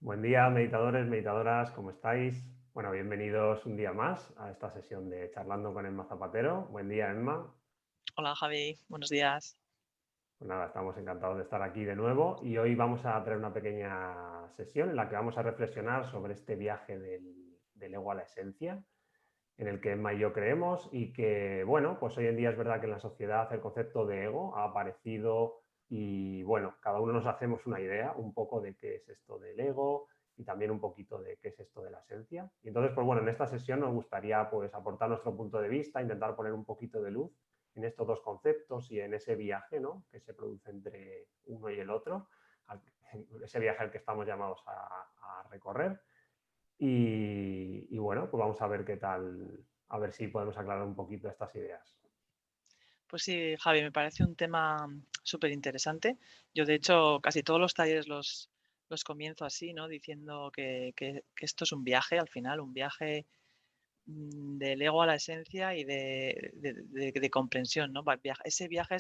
Buen día, meditadores, meditadoras, ¿cómo estáis? Bueno, bienvenidos un día más a esta sesión de Charlando con Emma Zapatero. Buen día, Emma. Hola Javi, buenos días. Pues nada, estamos encantados de estar aquí de nuevo y hoy vamos a tener una pequeña sesión en la que vamos a reflexionar sobre este viaje del ego a la esencia, en el que Emma y yo creemos y que, bueno, pues hoy en día es verdad que en la sociedad el concepto de ego ha aparecido y, bueno, cada uno nos hacemos una idea un poco de qué es esto del ego y también un poquito de qué es esto de la esencia. Y entonces, pues bueno, en esta sesión nos gustaría pues aportar nuestro punto de vista, intentar poner un poquito de luz en estos dos conceptos y en ese viaje, ¿no?, que se produce entre uno y el otro, ese viaje al que estamos llamados a recorrer. Y bueno, pues vamos a ver qué tal, a ver si podemos aclarar un poquito estas ideas. Pues sí, Javi, me parece un tema súper interesante. Yo, de hecho, casi todos los talleres los comienzo así, ¿no? Diciendo que esto es un viaje, al final, un viaje del ego a la esencia y de comprensión, ¿no? Ese viaje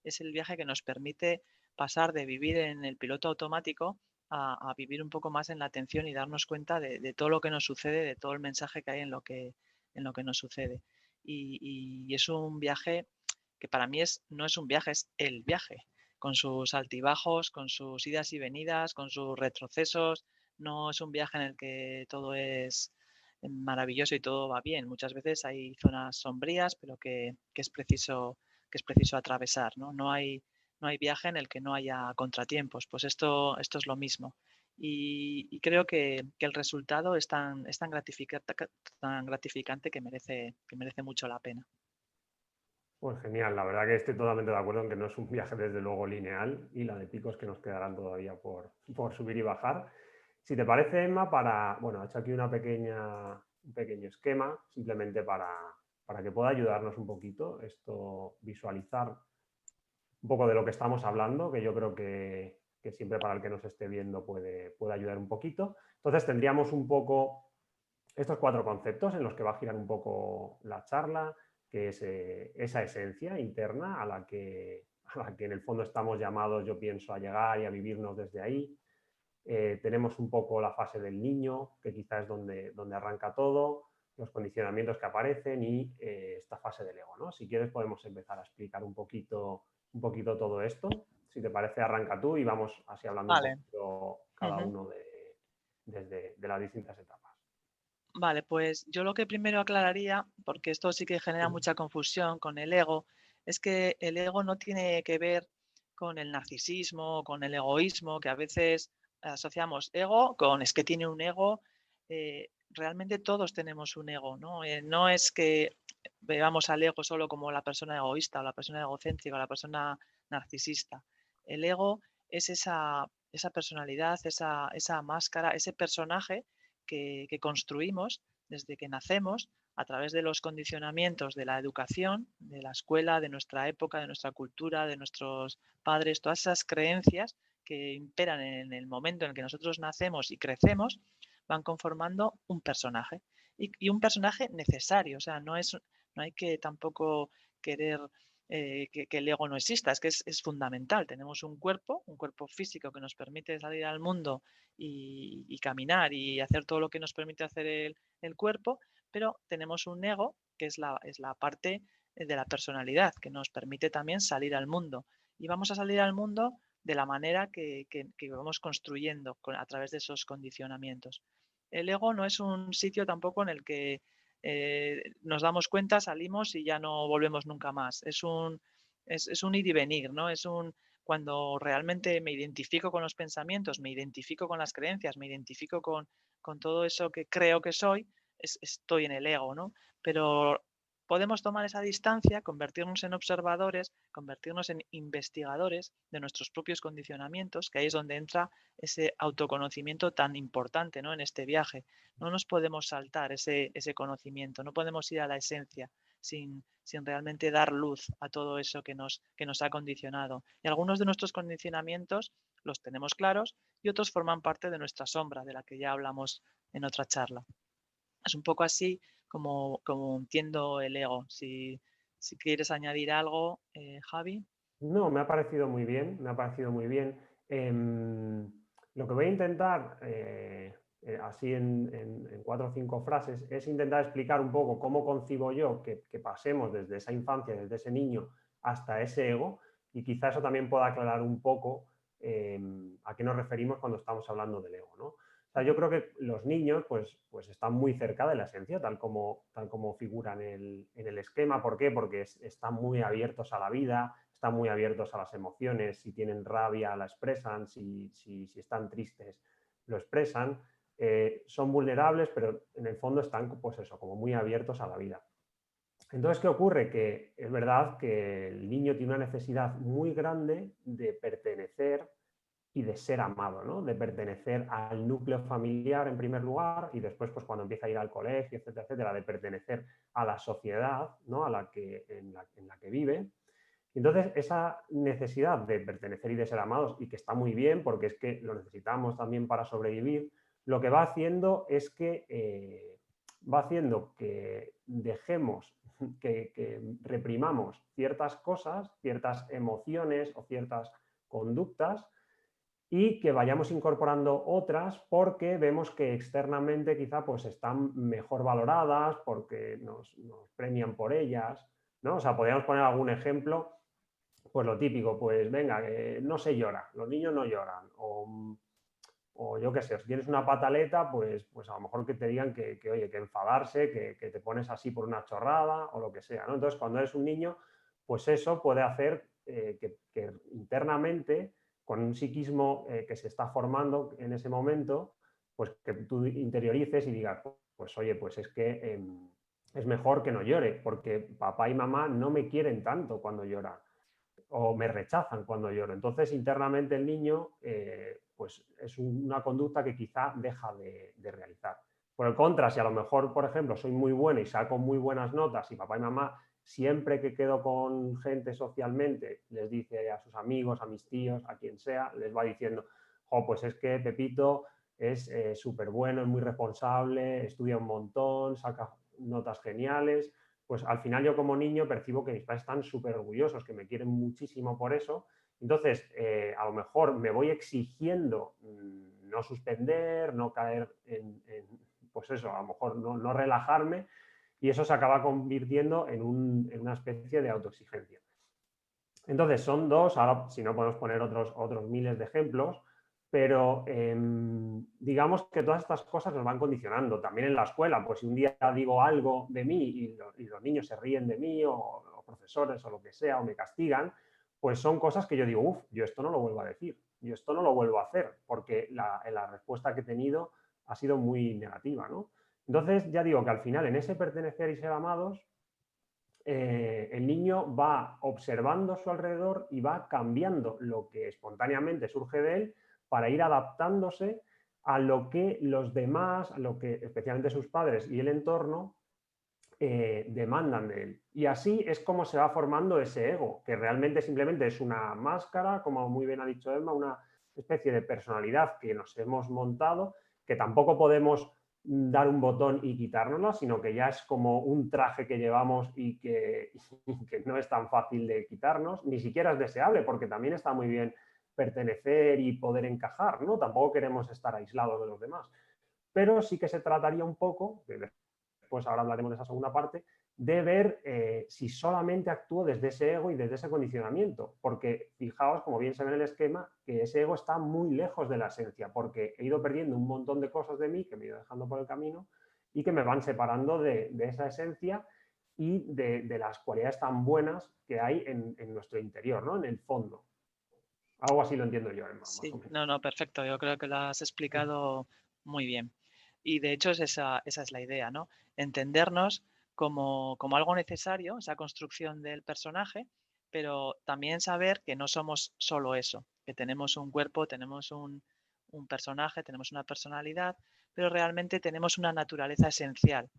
es el viaje que nos permite pasar de vivir en el piloto automático a vivir un poco más en la atención y darnos cuenta de todo lo que nos sucede, de todo el mensaje que hay en lo que nos sucede. Y es un viaje que para mí no es un viaje, es el viaje, con sus altibajos, con sus idas y venidas, con sus retrocesos. No es un viaje en el que todo es maravilloso y todo va bien. Muchas veces hay zonas sombrías, pero que es preciso atravesar, ¿no? No hay viaje en el que no haya contratiempos. Pues esto es lo mismo. Y creo que el resultado es tan gratificante que merece mucho la pena. Pues genial, la verdad que estoy totalmente de acuerdo en que no es un viaje desde luego lineal y la de picos que nos quedarán todavía por subir y bajar. Si te parece, Emma, bueno, he hecho aquí un pequeño esquema simplemente para que pueda ayudarnos un poquito esto, visualizar un poco de lo que estamos hablando, que yo creo que siempre para el que nos esté viendo puede ayudar un poquito. Entonces tendríamos un poco estos cuatro conceptos en los que va a girar un poco la charla, que es esa esencia interna a la que en el fondo estamos llamados, yo pienso, a llegar y a vivirnos desde ahí. Tenemos un poco la fase del niño, que quizás es donde arranca todo, los condicionamientos que aparecen y esta fase del ego, ¿no? Si quieres podemos empezar a explicar un poquito todo esto. Si te parece, arranca tú y vamos así hablando un Vale. poquito cada Ujú. uno de las distintas etapas. Vale, pues yo lo que primero aclararía, porque esto sí que genera mucha confusión con el ego, es que el ego no tiene que ver con el narcisismo, con el egoísmo, que a veces asociamos ego con es que tiene un ego. Realmente todos tenemos un ego, ¿no? No es que veamos al ego solo como la persona egoísta o la persona egocéntrica o la persona narcisista. El ego es esa personalidad, esa máscara, ese personaje que construimos desde que nacemos a través de los condicionamientos de la educación, de la escuela, de nuestra época, de nuestra cultura, de nuestros padres, todas esas creencias que imperan en el momento en el que nosotros nacemos y crecemos, van conformando un personaje. Y un personaje necesario, o sea, no hay que tampoco querer que el ego no exista, es que es fundamental. Tenemos un cuerpo físico que nos permite salir al mundo y caminar y hacer todo lo que nos permite hacer el cuerpo, pero tenemos un ego que es la parte de la personalidad que nos permite también salir al mundo. Y vamos a salir al mundo de la manera que vamos construyendo a través de esos condicionamientos. El ego no es un sitio tampoco en el que nos damos cuenta, salimos y ya no volvemos nunca más. Es un ir y venir, ¿no? Cuando realmente me identifico con los pensamientos, me identifico con las creencias, me identifico con todo eso que creo que soy, estoy en el ego, ¿no? Pero podemos tomar esa distancia, convertirnos en observadores, convertirnos en investigadores de nuestros propios condicionamientos, que ahí es donde entra ese autoconocimiento tan importante, ¿no? En este viaje. No nos podemos saltar ese conocimiento, no podemos ir a la esencia sin realmente dar luz a todo eso que nos ha condicionado. Y algunos de nuestros condicionamientos los tenemos claros y otros forman parte de nuestra sombra, de la que ya hablamos en otra charla. Es un poco así como entiendo el ego. Si quieres añadir algo, Javi. No, me ha parecido muy bien, me ha parecido muy bien. Lo que voy a intentar, así en 4 o 5 frases, es intentar explicar un poco cómo concibo yo que pasemos desde esa infancia, desde ese niño, hasta ese ego, y quizá eso también pueda aclarar un poco a qué nos referimos cuando estamos hablando del ego, ¿no? O sea, yo creo que los niños pues están muy cerca de la esencia, tal como figura en el esquema. ¿Por qué? Porque están muy abiertos a la vida, están muy abiertos a las emociones. Si tienen rabia, la expresan. Si están tristes, lo expresan. Son vulnerables, pero en el fondo están, pues eso, como muy abiertos a la vida. Entonces, ¿qué ocurre? Que es verdad que el niño tiene una necesidad muy grande de pertenecer y de ser amado, ¿no? De pertenecer al núcleo familiar en primer lugar, y después, pues cuando empieza a ir al colegio, etcétera, etcétera, de pertenecer a la sociedad, ¿no? En la que vive. Entonces, esa necesidad de pertenecer y de ser amados, y que está muy bien porque es que lo necesitamos también para sobrevivir, lo que va haciendo es que va haciendo que dejemos, que reprimamos ciertas cosas, ciertas emociones o ciertas conductas, y que vayamos incorporando otras porque vemos que externamente quizá pues están mejor valoradas, porque nos premian por ellas, ¿no? O sea, podríamos poner algún ejemplo, pues lo típico, pues venga, no se llora, los niños no lloran, o yo qué sé, si tienes una pataleta, pues a lo mejor que te digan oye, que enfadarse, que te pones así por una chorrada o lo que sea, ¿no? Entonces, cuando eres un niño, pues eso puede hacer que internamente, con un psiquismo que se está formando en ese momento, pues que tú interiorices y digas, pues oye, pues es que es mejor que no llore, porque papá y mamá no me quieren tanto cuando lloran o me rechazan cuando lloro. Entonces, internamente el niño, pues es una conducta que quizá deja de realizar. Por el contra, si a lo mejor, por ejemplo, soy muy bueno y saco muy buenas notas y papá y mamá, siempre que quedo con gente socialmente, les dice a sus amigos, a mis tíos, a quien sea, les va diciendo, oh, pues es que Pepito es súper bueno, es muy responsable, estudia un montón, saca notas geniales, pues al final yo como niño percibo que mis padres están súper orgullosos, que me quieren muchísimo por eso. Entonces, a lo mejor me voy exigiendo no suspender, no caer pues eso, a lo mejor no relajarme, y eso se acaba convirtiendo en una especie de autoexigencia. Entonces, son dos, ahora si no podemos poner otros miles de ejemplos, pero digamos que todas estas cosas nos van condicionando. También en la escuela, pues si un día digo algo de mí y los niños se ríen de mí, o profesores o lo que sea, o me castigan, pues son cosas que yo digo, uff, yo esto no lo vuelvo a decir, yo esto no lo vuelvo a hacer, porque la respuesta que he tenido ha sido muy negativa, ¿no? Entonces, ya digo que al final, en ese pertenecer y ser amados, el niño va observando a su alrededor y va cambiando lo que espontáneamente surge de él para ir adaptándose a lo que los demás, a lo que especialmente sus padres y el entorno demandan de él. Y así es como se va formando ese ego, que realmente simplemente es una máscara, como muy bien ha dicho Emma, una especie de personalidad que nos hemos montado, que tampoco podemos dar un botón y quitárnosla, sino que ya es como un traje que llevamos y que no es tan fácil de quitarnos, ni siquiera es deseable, porque también está muy bien pertenecer y poder encajar, ¿no? Tampoco queremos estar aislados de los demás. Pero sí que se trataría un poco, pues ahora hablaremos de esa segunda parte, de ver si solamente actúo desde ese ego y desde ese condicionamiento. Porque fijaos, como bien se ve en el esquema, que ese ego está muy lejos de la esencia, porque he ido perdiendo un montón de cosas de mí que me he ido dejando por el camino y que me van separando de esa esencia y de las cualidades tan buenas que hay en nuestro interior, ¿no? En el fondo. Algo así lo entiendo yo, Emma, más o Sí, menos. no, perfecto. Yo creo que lo has explicado muy bien. Y de hecho esa es la idea, ¿no? Entendernos como algo necesario, esa construcción del personaje, pero también saber que no somos solo eso, que tenemos un cuerpo, tenemos un personaje, tenemos una personalidad, pero realmente tenemos una naturaleza esencial,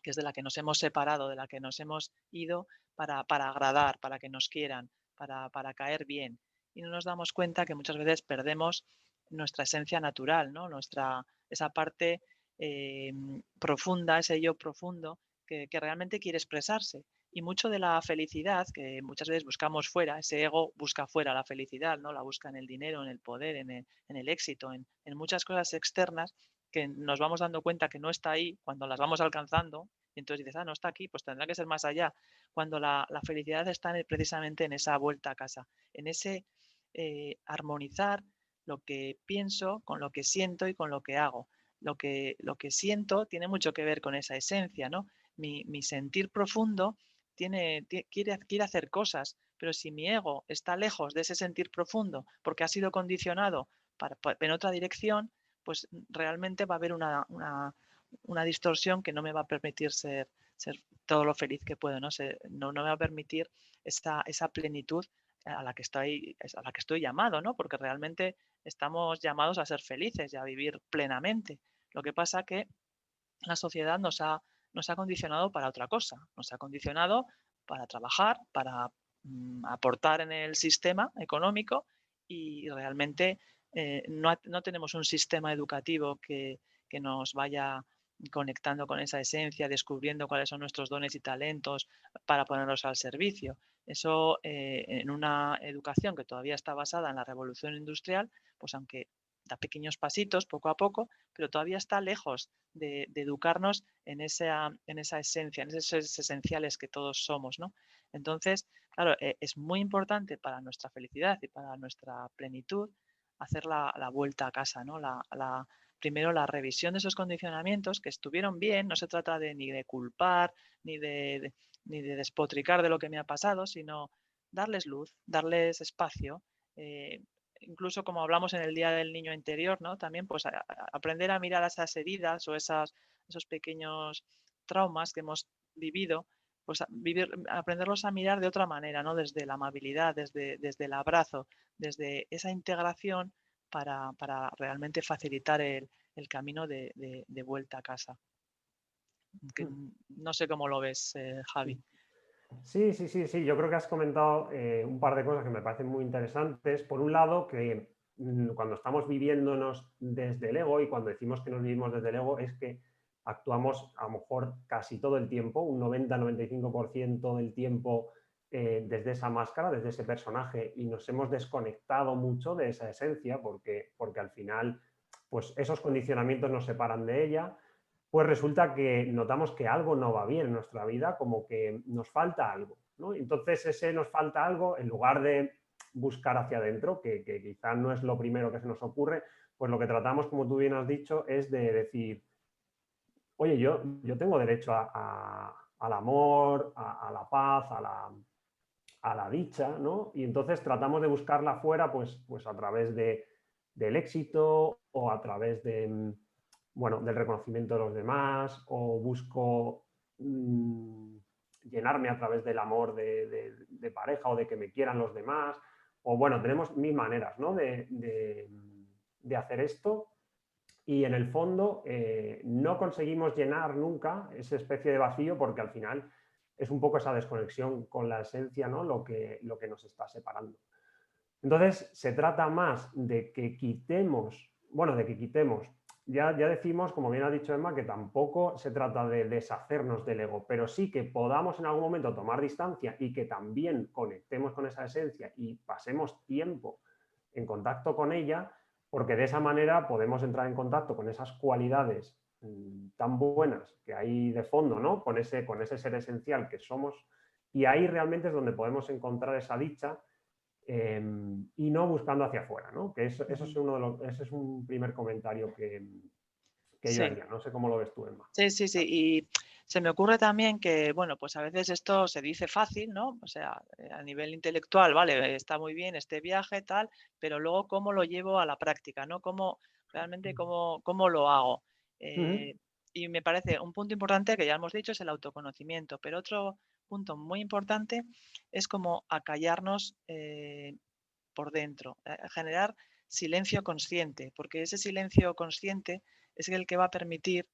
que es de la que nos hemos separado, de la que nos hemos ido para agradar, para que nos quieran, para caer bien. Y no nos damos cuenta que muchas veces perdemos nuestra esencia natural, ¿no? Esa parte profunda, ese yo profundo que realmente quiere expresarse Y mucho de la felicidad, que muchas veces buscamos fuera, ese ego busca fuera la felicidad, ¿no? La busca en el dinero, en el poder, en el éxito, en muchas cosas externas que nos vamos dando cuenta que no está ahí cuando las vamos alcanzando. Y entonces dices, no está aquí, pues tendrá que ser más allá. Cuando la felicidad está precisamente en esa vuelta a casa, en ese armonizar lo que pienso con lo que siento y con lo que hago. Lo que siento tiene mucho que ver con esa esencia, ¿no? Mi sentir profundo quiere hacer cosas, pero si mi ego está lejos de ese sentir profundo porque ha sido condicionado en otra dirección, pues realmente va a haber una distorsión que no me va a permitir ser todo lo feliz que puedo, ¿no? No me va a permitir esa plenitud a la que estoy llamado, ¿no? Porque realmente estamos llamados a ser felices y a vivir plenamente. Lo que pasa que la sociedad nos ha condicionado para otra cosa, nos ha condicionado para trabajar, para aportar en el sistema económico y realmente no tenemos un sistema educativo que nos vaya conectando con esa esencia, descubriendo cuáles son nuestros dones y talentos para ponerlos al servicio. Eso en una educación que todavía está basada en la revolución industrial, pues aunque da pequeños pasitos poco a poco, pero todavía está lejos de educarnos en esa esencia, en esos esenciales que todos somos, ¿no? Entonces, claro, es muy importante para nuestra felicidad y para nuestra plenitud hacer la vuelta a casa, ¿no? Primero la revisión de esos condicionamientos que estuvieron bien, no se trata ni de culpar, ni de despotricar de lo que me ha pasado, sino darles luz, darles espacio, eh, incluso como hablamos en el Día del Niño Interior, ¿no? También pues aprender a mirar esas heridas o esos pequeños traumas que hemos vivido, pues aprenderlos a mirar de otra manera, ¿no? Desde la amabilidad, desde el abrazo, desde esa integración para realmente facilitar el camino de vuelta a casa. No sé cómo lo ves, Javi. Sí, sí, sí, sí. Yo creo que has comentado un par de cosas que me parecen muy interesantes. Por un lado, que cuando estamos viviéndonos desde el ego, y cuando decimos que nos vivimos desde el ego, es que actuamos a lo mejor casi todo el tiempo, un 90-95% del tiempo desde esa máscara, desde ese personaje, y nos hemos desconectado mucho de esa esencia porque al final pues esos condicionamientos nos separan de ella. Pues resulta que notamos que algo no va bien en nuestra vida, como que nos falta algo, ¿no? Entonces ese nos falta algo, en lugar de buscar hacia adentro, que quizá no es lo primero que se nos ocurre, pues lo que tratamos, como tú bien has dicho, es de decir, oye, yo tengo derecho al amor, a la paz, a la dicha, ¿no? Y entonces tratamos de buscarla fuera, pues a través del éxito o a través bueno, del reconocimiento de los demás, o busco llenarme a través del amor de pareja o de que me quieran los demás, o bueno, tenemos mil maneras, ¿no? de hacer esto, y en el fondo no conseguimos llenar nunca esa especie de vacío, porque al final es un poco esa desconexión con la esencia, ¿no? lo que nos está separando. Entonces, se trata más de que quitemos, ya decimos, como bien ha dicho Emma, que tampoco se trata de deshacernos del ego, pero sí que podamos en algún momento tomar distancia y que también conectemos con esa esencia y pasemos tiempo en contacto con ella, porque de esa manera podemos entrar en contacto con esas cualidades tan buenas que hay de fondo, ¿no? Con ese ser esencial que somos, y ahí realmente es donde podemos encontrar esa dicha. Y no buscando hacia afuera, ¿no? Que eso ese es un primer comentario que yo Sí. haría. No sé cómo lo ves tú, Emma. Sí, sí, sí. Y se me ocurre también que, bueno, pues a veces esto se dice fácil, ¿no? O sea, a nivel intelectual, vale, está muy bien este viaje, tal, pero luego cómo lo llevo a la práctica, ¿no? Realmente cómo lo hago. Ujú. Y me parece un punto importante que ya hemos dicho es el autoconocimiento, pero otro punto muy importante es como acallarnos por dentro, generar silencio consciente, porque ese silencio consciente es el que va a permitir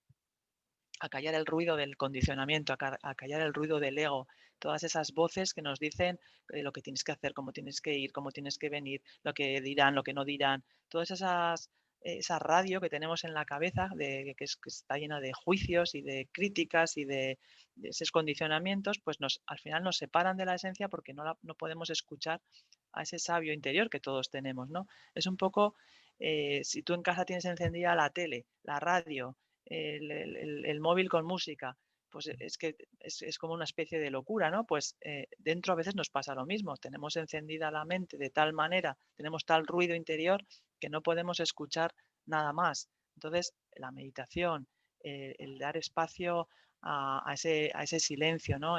acallar el ruido del condicionamiento, acallar el ruido del ego, todas esas voces que nos dicen lo que tienes que hacer, cómo tienes que ir, cómo tienes que venir, lo que dirán, lo que no dirán, todas esas esa radio que tenemos en la cabeza, que está llena de juicios y de críticas y de esos condicionamientos, pues al final nos separan de la esencia porque no podemos escuchar a ese sabio interior que todos tenemos, ¿no? Es un poco, si tú en casa tienes encendida la tele, la radio, el móvil con música, pues es que es como una especie de locura, ¿no? Pues dentro a veces nos pasa lo mismo, tenemos encendida la mente de tal manera, tenemos tal ruido interior que no podemos escuchar nada más. Entonces, la meditación, el dar espacio a ese silencio, ¿no?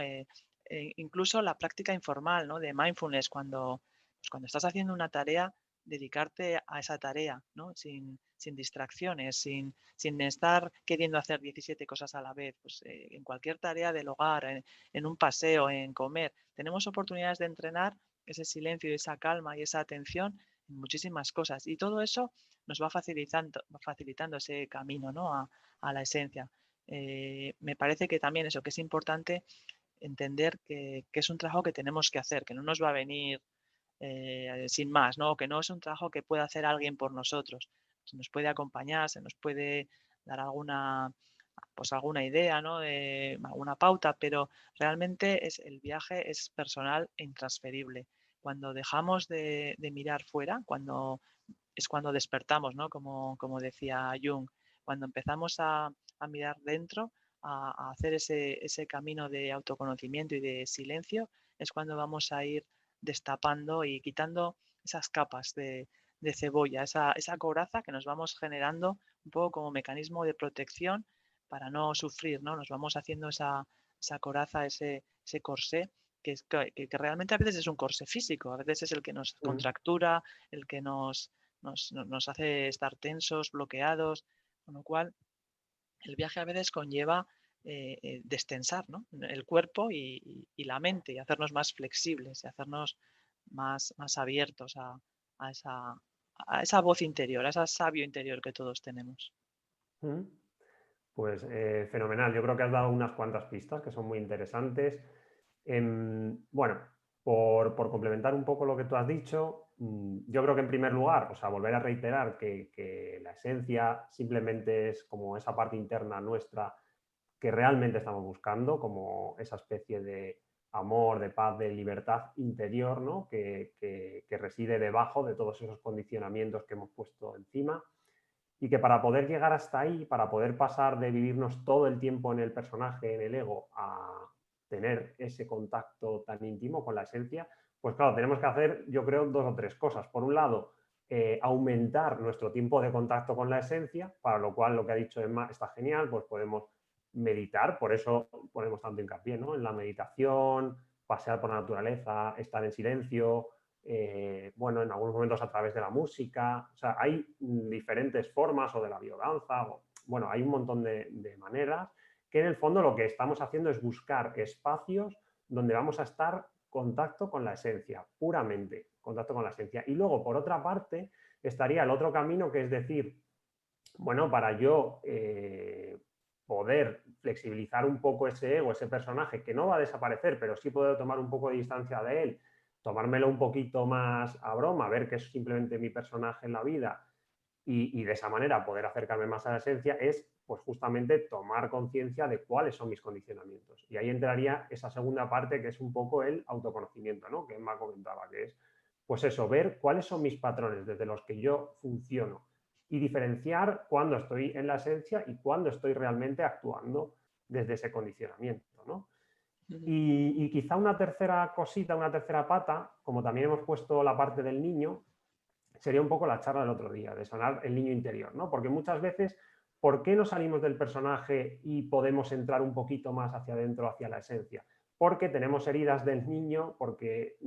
Incluso la práctica informal, ¿no? De mindfulness, cuando estás haciendo una tarea, dedicarte a esa tarea, ¿no? Sin distracciones, sin estar queriendo hacer 17 cosas a la vez. Pues, en cualquier tarea del hogar, en un paseo, en comer, tenemos oportunidades de entrenar ese silencio, esa calma y esa atención en muchísimas cosas. Y todo eso nos va facilitando ese camino, ¿no? a la esencia. Me parece que también eso, que es importante entender que es un trabajo que tenemos que hacer, que no nos va a venir sin más, ¿no? Que no es un trabajo que pueda hacer alguien por nosotros. Se nos puede acompañar, se nos puede dar alguna idea, ¿no? Alguna pauta, pero realmente el viaje es personal e intransferible. Cuando dejamos de mirar fuera, es cuando despertamos, ¿no? Como decía Jung, cuando empezamos a mirar dentro, a hacer ese camino de autoconocimiento y de silencio, es cuando vamos a ir destapando y quitando esas capas de cebolla, esa coraza que nos vamos generando un poco como mecanismo de protección para no sufrir, ¿no? Nos vamos haciendo esa coraza, ese corsé, que realmente a veces es un corsé físico, a veces es el que nos Mm. contractura, el que nos hace estar tensos, bloqueados, con lo cual el viaje a veces conlleva destensar, ¿no? El cuerpo y la mente y hacernos más flexibles y hacernos más abiertos a esa, a esa voz interior, a ese sabio interior que todos tenemos. Mm. Pues fenomenal, yo creo que has dado unas cuantas pistas que son muy interesantes. Bueno, por complementar un poco lo que tú has dicho, yo creo que en primer lugar, o sea, volver a reiterar que la esencia simplemente es como esa parte interna nuestra que realmente estamos buscando, como esa especie de amor, de paz, de libertad interior, ¿no? que reside debajo de todos esos condicionamientos que hemos puesto encima y que para poder llegar hasta ahí, para poder pasar de vivirnos todo el tiempo en el personaje, en el ego, a tener ese contacto tan íntimo con la esencia, pues claro, tenemos que hacer, yo creo, dos o tres cosas. Por un lado, aumentar nuestro tiempo de contacto con la esencia, para lo cual lo que ha dicho Emma está genial, pues podemos meditar, por eso ponemos tanto hincapié, ¿no? En la meditación, pasear por la naturaleza, estar en silencio, bueno, en algunos momentos a través de la música, o sea, hay diferentes formas o de la biodanza, o, bueno, hay un montón de maneras que en el fondo lo que estamos haciendo es buscar espacios donde vamos a estar contacto con la esencia, puramente contacto con la esencia. Y luego, por otra parte, estaría el otro camino que es decir, bueno, para yo poder flexibilizar un poco ese ego, ese personaje que no va a desaparecer, pero sí poder tomar un poco de distancia de él, tomármelo un poquito más a broma, ver que es simplemente mi personaje en la vida y de esa manera poder acercarme más a la esencia, es pues justamente tomar conciencia de cuáles son mis condicionamientos. Y ahí entraría esa segunda parte que es un poco el autoconocimiento, ¿no? Que Emma comentaba, que es pues eso, ver cuáles son mis patrones desde los que yo funciono y diferenciar cuándo estoy en la esencia y cuándo estoy realmente actuando desde ese condicionamiento, ¿no? Ujú. Y quizá una tercera cosita, una tercera pata, como también hemos puesto la parte del niño, sería un poco la charla del otro día, de sanar el niño interior, ¿no? Porque muchas veces, ¿por qué no salimos del personaje y podemos entrar un poquito más hacia adentro, hacia la esencia? Porque tenemos heridas del niño, porque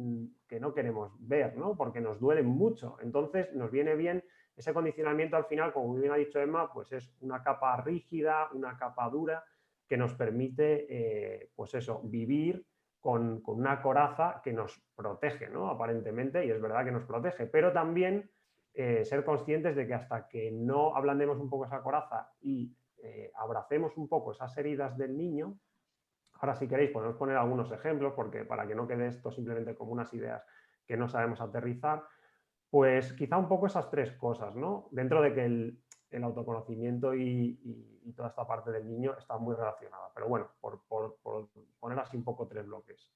que no queremos ver, ¿no? Porque nos duelen mucho. Entonces nos viene bien ese condicionamiento al final, como bien ha dicho Emma, pues es una capa rígida, una capa dura que nos permite, pues eso, vivir con una coraza que nos protege, ¿no? Aparentemente, y es verdad que nos protege, pero también ser conscientes de que hasta que no ablandemos un poco esa coraza y abracemos un poco esas heridas del niño, ahora si queréis podemos poner algunos ejemplos, porque para que no quede esto simplemente como unas ideas que no sabemos aterrizar, Pues quizá un poco esas tres cosas, ¿no? Dentro de que el autoconocimiento y toda esta parte del niño está muy relacionada. Pero bueno, por poner así un poco tres bloques.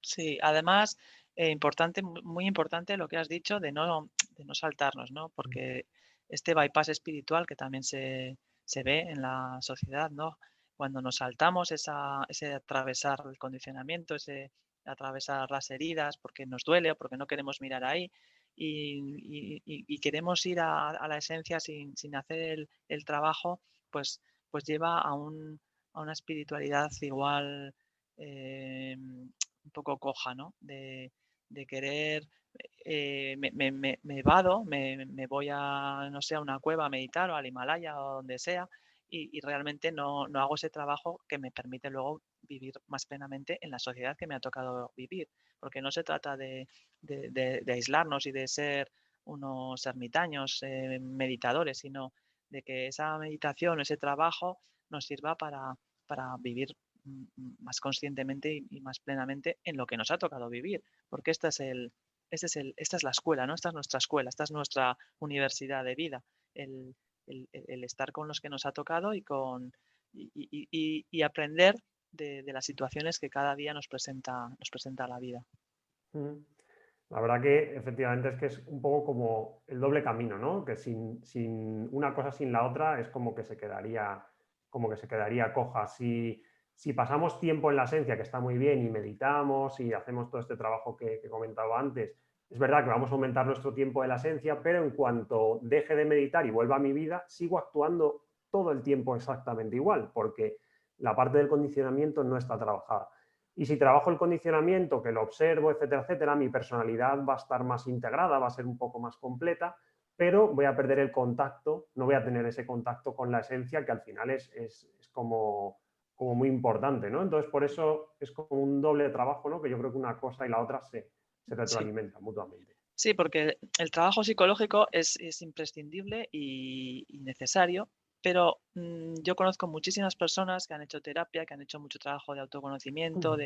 Sí, además, importante, muy importante lo que has dicho de no saltarnos, ¿no? Porque este bypass espiritual que también se ve en la sociedad, ¿no? Cuando nos saltamos ese atravesar el condicionamiento, ese atravesar las heridas porque nos duele o porque no queremos mirar ahí y queremos ir a la esencia sin hacer el trabajo, pues lleva a una espiritualidad igual un poco coja, ¿no? De querer, me evado, me voy a, no sé, a una cueva a meditar o al Himalaya o donde sea y realmente no hago ese trabajo que me permite luego vivir más plenamente en la sociedad que me ha tocado vivir. Porque no se trata de aislarnos y de ser unos ermitaños, meditadores, sino de que esa meditación, ese trabajo nos sirva para vivir más conscientemente y más plenamente en lo que nos ha tocado vivir, porque esta es la escuela, ¿no? Esta es nuestra escuela, esta es nuestra universidad de vida, el, el estar con los que nos ha tocado y aprender de las situaciones que cada día nos presenta la vida. Mm. La verdad que efectivamente es que es un poco como el doble camino, ¿no? Que sin una cosa sin la otra es como que se quedaría coja. Si pasamos tiempo en la esencia, que está muy bien, y meditamos y hacemos todo este trabajo que comentaba antes, es verdad que vamos a aumentar nuestro tiempo de la esencia, pero en cuanto deje de meditar y vuelva a mi vida, sigo actuando todo el tiempo exactamente igual, porque la parte del condicionamiento no está trabajada. Y si trabajo el condicionamiento, que lo observo, etcétera, etcétera, mi personalidad va a estar más integrada, va a ser un poco más completa, pero voy a perder el contacto, no voy a tener ese contacto con la esencia, que al final es como muy importante, ¿no? Entonces, por eso es como un doble trabajo, ¿no? Que yo creo que una cosa y la otra se Sí, retroalimentan mutuamente. sí, porque el trabajo psicológico es imprescindible y necesario, pero yo conozco muchísimas personas que han hecho terapia, que han hecho mucho trabajo de autoconocimiento,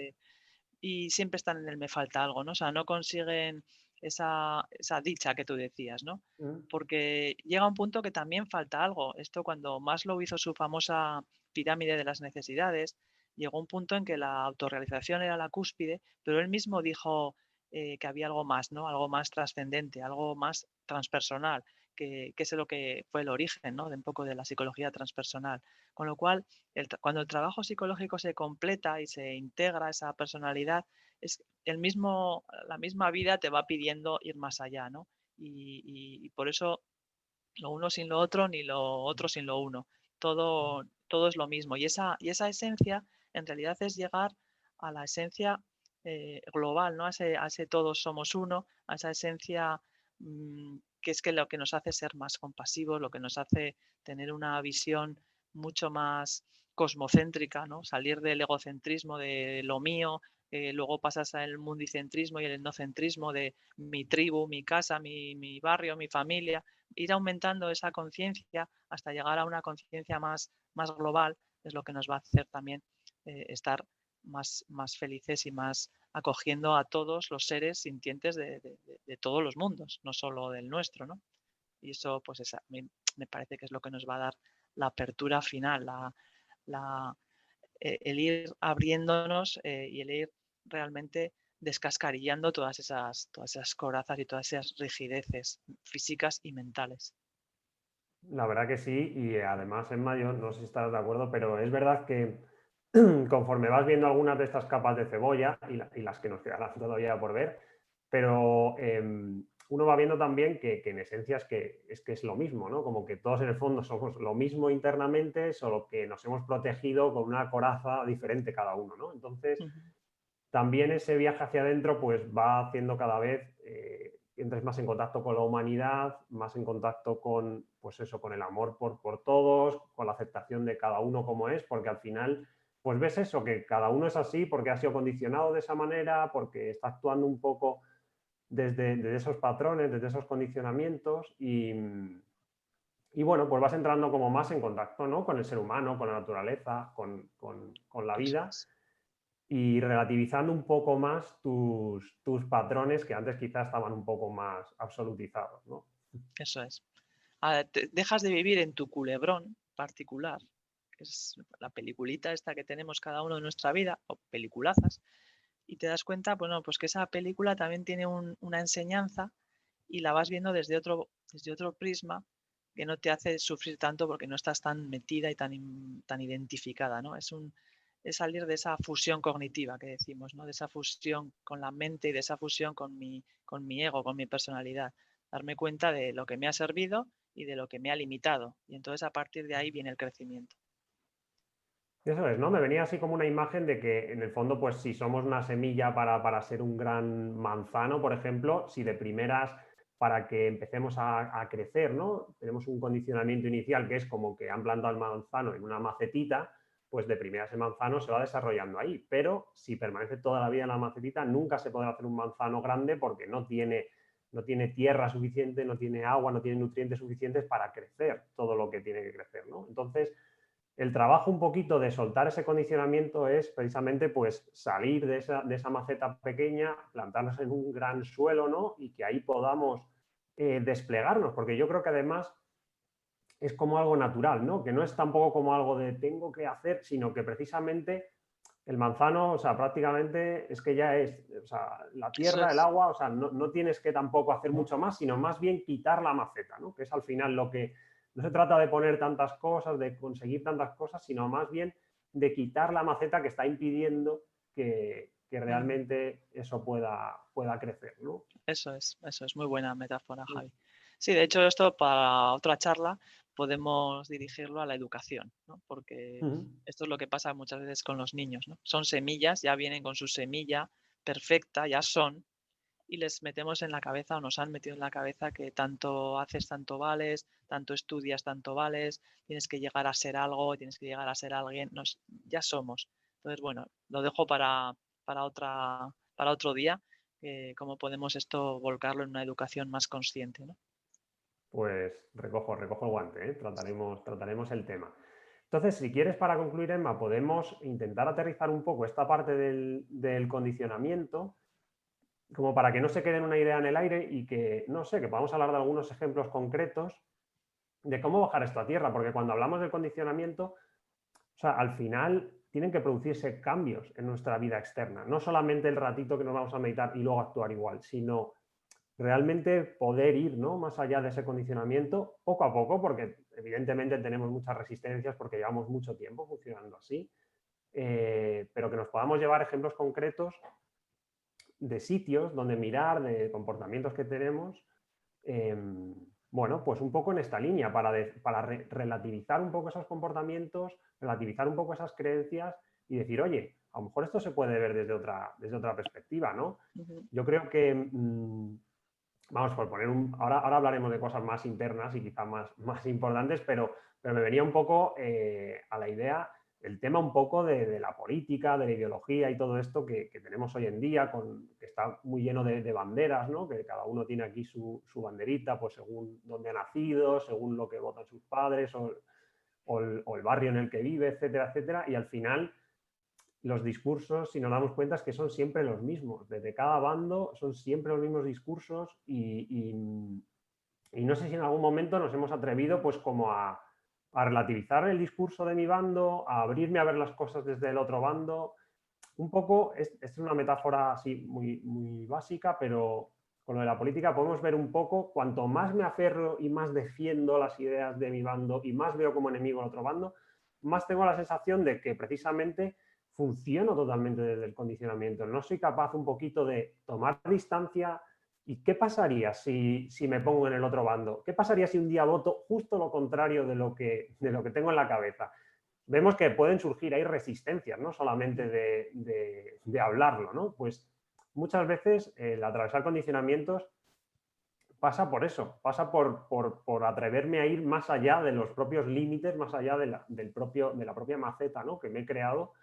y siempre están en el me falta algo, ¿no? O sea, no consiguen esa dicha que tú decías, ¿no? Porque llega un punto que también falta algo. Esto cuando Maslow hizo su famosa pirámide de las necesidades, llegó un punto en que la autorrealización era la cúspide, pero él mismo dijo que había algo más, ¿no? Algo más trascendente, algo más transpersonal, que es lo que fue el origen, ¿no? De un poco de la psicología transpersonal. Con lo cual, cuando el trabajo psicológico se completa y se integra esa personalidad, es la misma vida te va pidiendo ir más allá, ¿no? Y por eso lo uno sin lo otro, ni lo otro sin lo uno. Todo es lo mismo. Y esa esencia, en realidad, es llegar a la esencia global, ¿no? A ese todos somos uno, a esa esencia que es que lo que nos hace ser más compasivos, lo que nos hace tener una visión mucho más cosmocéntrica, ¿no? Salir del egocentrismo de lo mío, luego pasas al mundicentrismo y el etnocentrismo de mi tribu, mi casa, mi barrio, mi familia, ir aumentando esa conciencia hasta llegar a una conciencia más global es lo que nos va a hacer también estar más felices y más acogiendo a todos los seres sintientes de todos los mundos, no solo del nuestro, ¿no? Y eso, pues, a mí me parece que es lo que nos va a dar la apertura final, la, el ir abriéndonos y el ir realmente descascarillando todas esas corazas y todas esas rigideces físicas y mentales. La verdad que sí, y además, Emma, yo no sé si estás de acuerdo, pero es verdad que conforme vas viendo algunas de estas capas de cebolla y las que nos quedarán todavía por ver, pero uno va viendo también que en esencia es lo mismo, ¿no? Como que todos en el fondo somos lo mismo internamente, solo que nos hemos protegido con una coraza diferente cada uno, ¿no? Entonces, Ujú. también ese viaje hacia adentro pues va haciendo cada vez entres más en contacto con la humanidad, más en contacto con, pues eso, con el amor por todos, con la aceptación de cada uno como es, porque al final pues ves eso, que cada uno es así porque ha sido condicionado de esa manera, porque está actuando un poco desde esos patrones, desde esos condicionamientos y bueno, pues vas entrando como más en contacto, ¿no? Con el ser humano, con la naturaleza, con la Eso vida. es. y relativizando un poco más tus patrones que antes quizás estaban un poco más absolutizados, ¿no? Eso es. Dejas de vivir en tu culebrón particular, que es la peliculita esta que tenemos cada uno de nuestra vida, o peliculazas, y te das cuenta, bueno, pues que esa película también tiene una enseñanza y la vas viendo desde otro prisma que no te hace sufrir tanto porque no estás tan metida y tan identificada, ¿no? Es salir de esa fusión cognitiva que decimos, ¿no? De esa fusión con la mente y de esa fusión con mi ego, con mi personalidad. Darme cuenta de lo que me ha servido y de lo que me ha limitado. Y entonces a partir de ahí viene el crecimiento. Eso es, ¿no? Me venía así como una imagen de que en el fondo, pues si somos una semilla para ser un gran manzano, por ejemplo, si de primeras para que empecemos a crecer, ¿no? Tenemos un condicionamiento inicial que es como que han plantado el manzano en una macetita, pues de primeras el manzano se va desarrollando ahí. Pero si permanece toda la vida en la macetita, nunca se podrá hacer un manzano grande porque no tiene tierra suficiente, no tiene agua, no tiene nutrientes suficientes para crecer todo lo que tiene que crecer, ¿no? Entonces, el trabajo un poquito de soltar ese condicionamiento es precisamente pues salir de esa maceta pequeña, plantarnos en un gran suelo, ¿no? Y que ahí podamos desplegarnos, porque yo creo que además es como algo natural, ¿no? Que no es tampoco como algo de tengo que hacer, sino que precisamente el manzano, o sea, prácticamente es que ya es, o sea, la Eso tierra, el es, agua, o sea, no tienes que tampoco hacer mucho más, sino más bien quitar la maceta, ¿no? Que es al final lo que, no se trata de poner tantas cosas, de conseguir tantas cosas, sino más bien de quitar la maceta que está impidiendo que mm, realmente eso pueda crecer, ¿no? eso es muy buena metáfora, Javi. Sí, de hecho esto para otra charla podemos dirigirlo a la educación, ¿no? Porque Ujú. esto es lo que pasa muchas veces con los niños, ¿no? Son semillas, ya vienen con su semilla perfecta, ya son, y les metemos en la cabeza o nos han metido en la cabeza que tanto haces, tanto vales, tanto estudias, tanto vales, tienes que llegar a ser algo, tienes que llegar a ser alguien, ya somos. Entonces, bueno, lo dejo para otro día, cómo podemos esto volcarlo en una educación más consciente, ¿no? Pues recojo el guante, ¿eh? Trataremos el tema. Entonces, si quieres, para concluir, Emma, podemos intentar aterrizar un poco esta parte del condicionamiento, como para que no se quede en una idea en el aire y que, no sé, que podamos hablar de algunos ejemplos concretos de cómo bajar esto a tierra, porque cuando hablamos del condicionamiento, o sea, al final tienen que producirse cambios en nuestra vida externa, no solamente el ratito que nos vamos a meditar y luego actuar igual, sino realmente poder ir, ¿no?, más allá de ese condicionamiento poco a poco, porque evidentemente tenemos muchas resistencias porque llevamos mucho tiempo funcionando así, pero que nos podamos llevar ejemplos concretos de sitios donde mirar, de comportamientos que tenemos, eh, bueno, pues un poco en esta línea, para relativizar un poco esos comportamientos, relativizar un poco esas creencias y decir, oye, a lo mejor esto se puede ver desde otra perspectiva, ¿no? Ujú. Yo creo que vamos, por poner ahora hablaremos de cosas más internas y quizá más importantes, pero me venía un poco a la idea el tema un poco de la política, de la ideología y todo esto que tenemos hoy en día, que está muy lleno de banderas, ¿no? Que cada uno tiene aquí su banderita, pues según dónde ha nacido, según lo que votan sus padres o el barrio en el que vive, etcétera, etcétera, y al final los discursos, si nos damos cuenta, es que son siempre los mismos. Desde cada bando son siempre los mismos discursos y no sé si en algún momento nos hemos atrevido pues como a relativizar el discurso de mi bando, a abrirme a ver las cosas desde el otro bando. Un poco, es una metáfora así muy, muy básica, pero con lo de la política podemos ver un poco, cuanto más me aferro y más defiendo las ideas de mi bando y más veo como enemigo al otro bando, más tengo la sensación de que precisamente funciono totalmente desde el condicionamiento. No soy capaz un poquito de tomar distancia. ¿Y qué pasaría si me pongo en el otro bando? ¿Qué pasaría si un día voto justo lo contrario de lo que tengo en la cabeza? Vemos que pueden surgir ahí resistencias, no solamente de hablarlo, ¿no? Pues muchas veces el atravesar condicionamientos pasa por eso, pasa por atreverme a ir más allá de los propios límites, más allá de la propia maceta, ¿no?, que me he creado,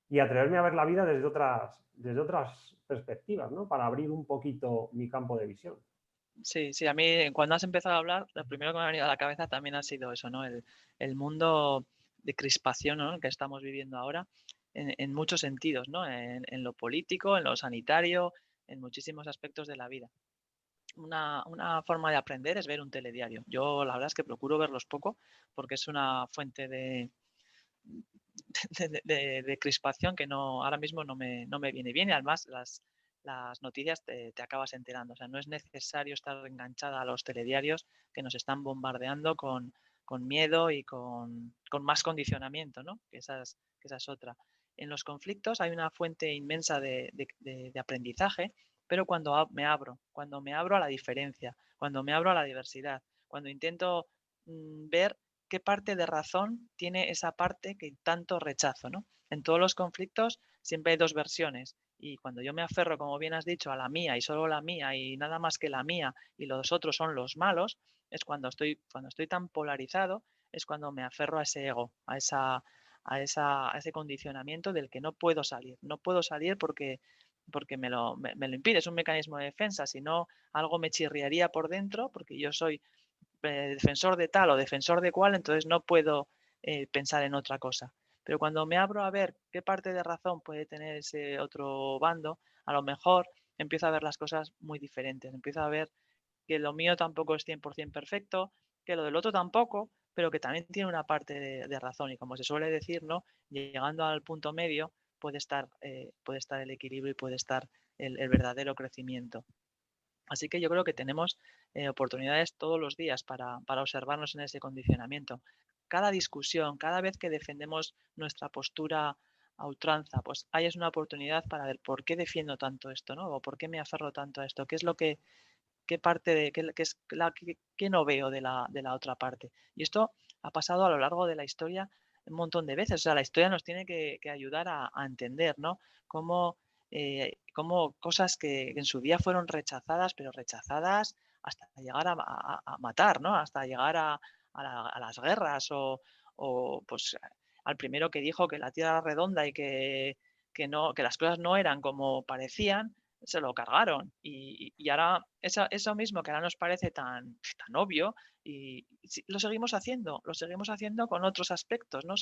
y atreverme a ver la vida desde otras perspectivas, ¿no?, para abrir un poquito mi campo de visión. Sí, sí, a mí cuando has empezado a hablar, lo primero que me ha venido a la cabeza también ha sido eso, ¿no? El mundo de crispación, ¿no?, que estamos viviendo ahora. en muchos sentidos, ¿no? En lo político, en lo sanitario, en muchísimos aspectos de la vida. Una forma de aprender es ver un telediario. Yo la verdad es que procuro verlos poco porque es una fuente de crispación que no, ahora mismo no me viene bien y además las noticias te acabas enterando. O sea, no es necesario estar enganchada a los telediarios que nos están bombardeando con miedo y con más condicionamiento, ¿no? Que esa es otra. En los conflictos hay una fuente inmensa de aprendizaje, pero cuando me abro a la diferencia, cuando me abro a la diversidad, cuando intento ver qué parte de razón tiene esa parte que tanto rechazo, ¿no? En todos los conflictos siempre hay dos versiones y cuando yo me aferro, como bien has dicho, a la mía y solo la mía y nada más que la mía y los otros son los malos, es cuando estoy tan polarizado, es cuando me aferro a ese ego, a ese condicionamiento del que no puedo salir. No puedo salir porque me lo impide, es un mecanismo de defensa, si no algo me chirriaría por dentro porque yo soy defensor de tal o defensor de cual, entonces no puedo pensar en otra cosa. Pero cuando me abro a ver qué parte de razón puede tener ese otro bando, a lo mejor empiezo a ver las cosas muy diferentes. Empiezo a ver que lo mío tampoco es 100% perfecto, que lo del otro tampoco, pero que también tiene una parte de razón. Y como se suele decir, ¿no? Llegando al punto medio puede estar el equilibrio y puede estar el verdadero crecimiento. Así que yo creo que tenemos oportunidades todos los días para observarnos en ese condicionamiento. Cada discusión, cada vez que defendemos nuestra postura a ultranza, pues ahí es una oportunidad para ver por qué defiendo tanto esto, ¿no? O por qué me aferro tanto a esto, qué es lo que, qué parte de, qué es qué no veo de la otra parte. Y esto ha pasado a lo largo de la historia un montón de veces. O sea, la historia nos tiene que ayudar a entender, ¿no? Cómo cosas que en su día fueron rechazadas, pero rechazadas hasta llegar a matar, ¿no? Hasta llegar a las guerras o, pues al primero que dijo que la Tierra era redonda y no, que las cosas no eran como parecían, se lo cargaron. Y ahora eso mismo que ahora nos parece tan obvio, lo seguimos haciendo con otros aspectos, ¿no?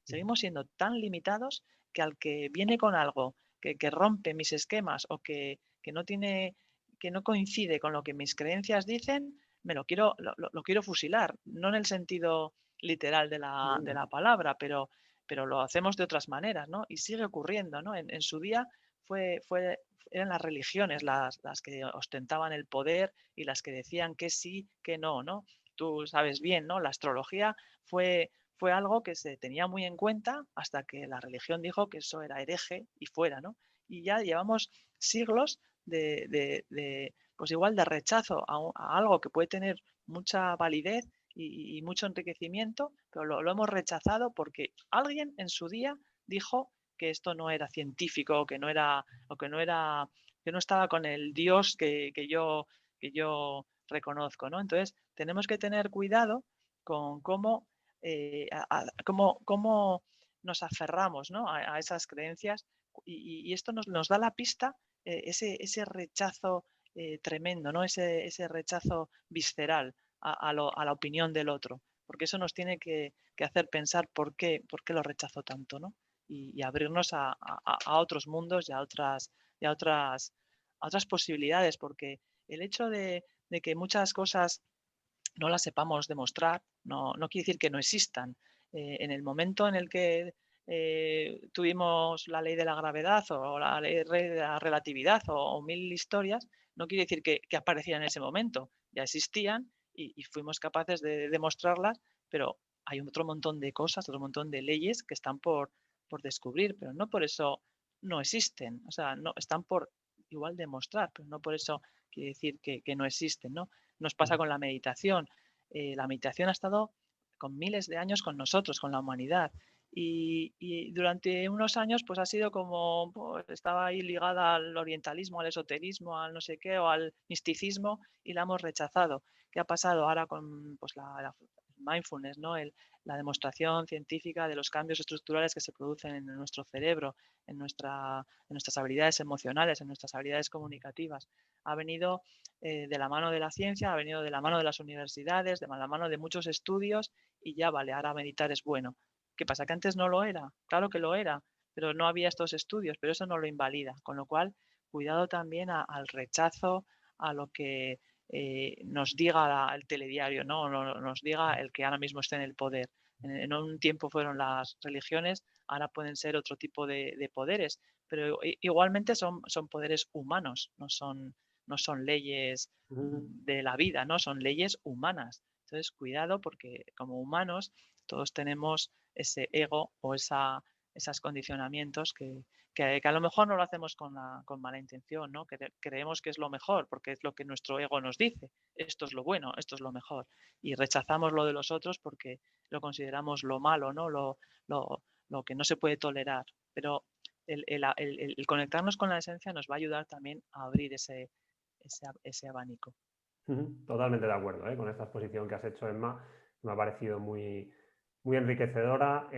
Seguimos siendo tan limitados que al que viene con algo que rompe mis esquemas o que no coincide con lo que mis creencias dicen, lo quiero fusilar. No en el sentido literal de la palabra, pero lo hacemos de otras maneras, ¿no? Y sigue ocurriendo, ¿no? En su día fue, fue, eran las religiones las que ostentaban el poder y las que decían que sí, que no, ¿no? Tú sabes bien, ¿no? La astrología fue algo que se tenía muy en cuenta hasta que la religión dijo que eso era hereje y fuera, ¿no? Y ya llevamos siglos pues igual de rechazo a algo que puede tener mucha validez y mucho enriquecimiento, pero lo hemos rechazado porque alguien en su día dijo que esto no era científico, que no era, o que no estaba con el Dios que yo reconozco, ¿no? Entonces, tenemos que tener cuidado con cómo nos aferramos, ¿no? a esas creencias y esto nos da la pista, ese rechazo tremendo, ¿no? Ese rechazo visceral a la opinión del otro, porque eso nos tiene que hacer pensar por qué lo rechazo tanto, ¿no? Y abrirnos a otros mundos a otras posibilidades, porque el hecho de que muchas cosas no las sepamos demostrar, no quiere decir que no existan. En el momento en el que tuvimos la ley de la gravedad o la ley de la relatividad o mil historias, no quiere decir que aparecían en ese momento. Ya existían y fuimos capaces de demostrarlas, pero hay otro montón de cosas, otro montón de leyes que están por descubrir, pero no por eso no existen. O sea, no, están por igual demostrar, pero no por eso quiere decir que no existen, ¿no? Nos pasa con la meditación. La meditación ha estado con miles de años con nosotros, con la humanidad. Y durante unos años, pues ha sido como, pues, estaba ahí ligada al orientalismo, al esoterismo, al no sé qué, o al misticismo, y la hemos rechazado. ¿Qué ha pasado ahora con pues, la mindfulness, ¿no? La demostración científica de los cambios estructurales que se producen en nuestro cerebro, en nuestras habilidades emocionales, en nuestras habilidades comunicativas? Ha venido de la mano de la ciencia, ha venido de la mano de las universidades, de la mano de muchos estudios y ya vale, ahora meditar es bueno. ¿Qué pasa? ¿Que antes no lo era? Claro que lo era, pero no había estos estudios, pero eso no lo invalida. Con lo cual, cuidado también al rechazo, a lo que nos diga el telediario, ¿no? Nos diga el que ahora mismo está en el poder. En un tiempo fueron las religiones, ahora pueden ser otro tipo de poderes, pero igualmente son poderes humanos, no son leyes Ujú, de la vida, ¿no? Son leyes humanas. Entonces, cuidado porque como humanos todos tenemos ese ego o esos condicionamientos que a lo mejor no lo hacemos con mala intención, ¿no? Creemos que es lo mejor porque es lo que nuestro ego nos dice. Esto es lo bueno, esto es lo mejor. Y rechazamos lo de los otros porque lo consideramos lo malo, ¿no? Lo, lo que no se puede tolerar. Pero el conectarnos con la esencia nos va a ayudar también a abrir ese abanico. ujú. Totalmente de acuerdo, con esta exposición que has hecho, Emma. Me ha parecido muy, muy enriquecedora.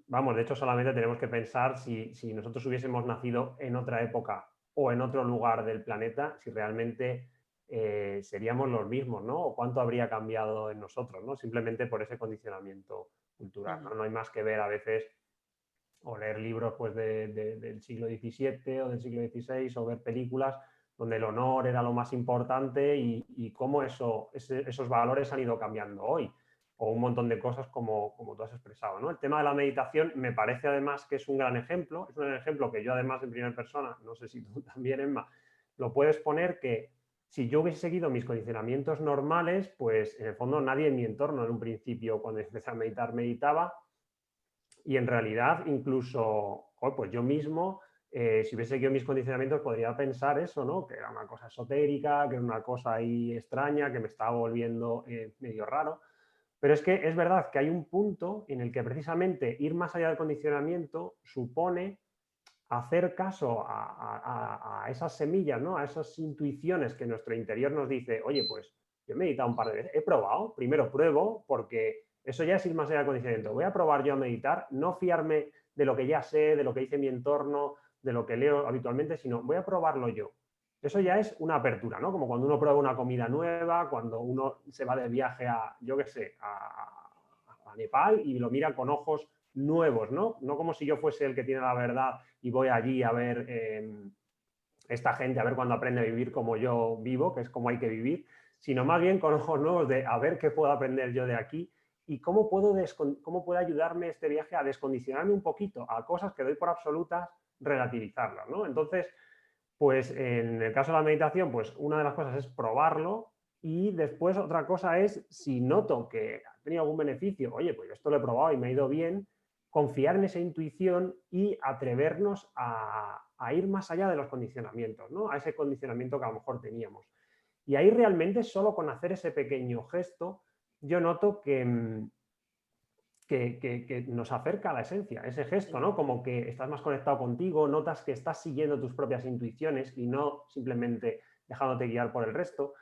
Vamos, de hecho, solamente tenemos que pensar si nosotros hubiésemos nacido en otra época o en otro lugar del planeta, si realmente seríamos los mismos, ¿no? O cuánto habría cambiado en nosotros, ¿no? Simplemente por ese condicionamiento cultural, ¿no? Ujú, No hay más que ver a veces o leer libros pues, del siglo XVII o del siglo XVI o ver películas donde el honor era lo más importante y cómo esos valores han ido cambiando hoy, o un montón de cosas como tú has expresado, ¿no? El tema de la meditación me parece además que es un gran ejemplo, es un gran ejemplo que yo además en primera persona, no sé si tú también, Emma, lo puedes poner que si yo hubiese seguido mis condicionamientos normales, pues en el fondo nadie en mi entorno en un principio cuando empecé a meditar meditaba, y en realidad, incluso, pues yo mismo, si hubiese seguido mis condicionamientos, podría pensar eso, ¿no? Que era una cosa esotérica, que era una cosa ahí extraña, que me estaba volviendo medio raro. Pero es que es verdad que hay un punto en el que precisamente ir más allá del condicionamiento supone hacer caso a esas semillas, ¿no? A esas intuiciones que nuestro interior nos dice, oye, pues yo he meditado un par de veces, he probado, primero pruebo, porque eso ya es ir más allá del condicionamiento. Voy a probar yo a meditar, no fiarme de lo que ya sé, de lo que dice mi entorno, de lo que leo habitualmente, sino voy a probarlo yo. Eso ya es una apertura, ¿no? Como cuando uno prueba una comida nueva, cuando uno se va de viaje a, yo qué sé, a Nepal y lo mira con ojos nuevos, ¿no? No como si yo fuese el que tiene la verdad y voy allí a ver esta gente, a ver cuándo aprende a vivir como yo vivo, que es como hay que vivir, sino más bien con ojos nuevos de a ver qué puedo aprender yo de aquí y cómo puede ayudarme este viaje a descondicionarme un poquito a cosas que doy por absolutas, relativizarlas, ¿no? Entonces, pues en el caso de la meditación, pues una de las cosas es probarlo y después otra cosa es, si noto que ha tenido algún beneficio, oye, pues yo esto lo he probado y me ha ido bien, confiar en esa intuición y atrevernos a ir más allá de los condicionamientos, ¿no? A ese condicionamiento que a lo mejor teníamos. Y ahí realmente solo con hacer ese pequeño gesto, yo noto que nos acerca a la esencia, ese gesto, ¿no? Como que estás más conectado contigo, notas que estás siguiendo tus propias intuiciones y no simplemente dejándote guiar por el resto.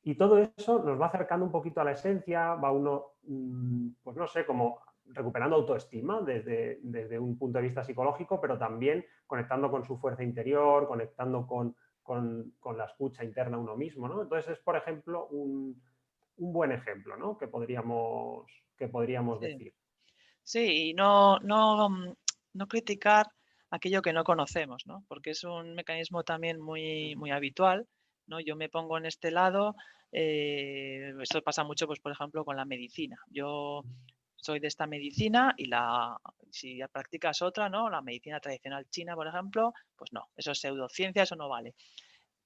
Y todo eso nos va acercando un poquito a la esencia, va uno, pues no sé, como recuperando autoestima desde un punto de vista psicológico, pero también conectando con su fuerza interior, conectando con la escucha interna a uno mismo, ¿no? Entonces es, por ejemplo, un buen ejemplo, ¿no? Que podríamos sí. decir. Sí, y no criticar aquello que no conocemos, ¿no? Porque es un mecanismo también muy habitual, ¿no? Yo me pongo en este lado, esto pasa mucho, pues, por ejemplo, con la medicina. Yo soy de esta medicina y si ya practicas otra, ¿no? La medicina tradicional china, por ejemplo, pues no, eso es pseudociencia, eso no vale.